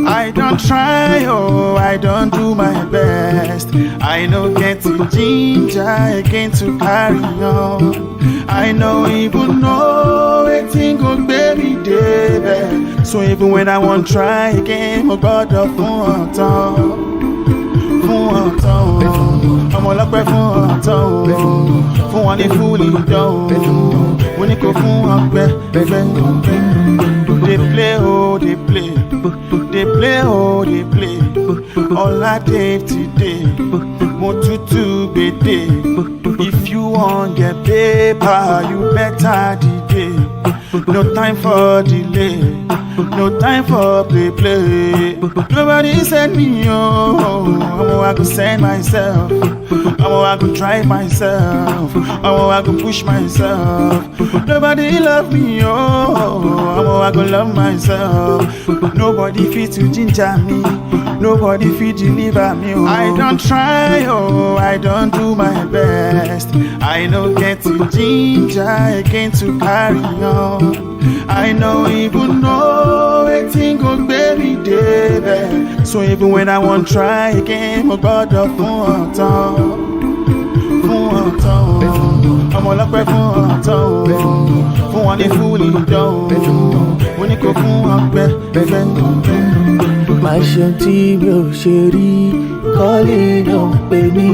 I don't try, oh, I don't do my best. I know get to ginger again to carry on. I know even know a thing good baby David. So even when I won't try again, oh God, fún ọ̀tọ̀, ọmọ ọlọ́pẹ́ fún ọ̀tọ̀, fún wọn ní fúlì dán, wọ́n ní kò fún ọpẹ́. They play, oh, they play. They play, oh, they play. All I did today, more to bede. If you want get paper, you better delay. No time for delay, no time for play. Nobody send me, oh, I could send myself. I could drive myself. I could push myself. Nobody love me, oh, I could love myself. Nobody fit to ginger me. Nobody fit deliver me, oh. I don't try, oh, I don't do my best. I know get to ginger again to carry on. I know even know a thing good baby David. So even when I won't try again, oh God, fún ọ̀tọ̀, ọmọ ọlọ́pẹ́ fún ọ̀tọ̀, fún wọn ní fúlì dán, wọ́n ní kò fún ọpẹ́. Má ṣe tí mi ò ṣe rí, kọ́lé náà pè mí.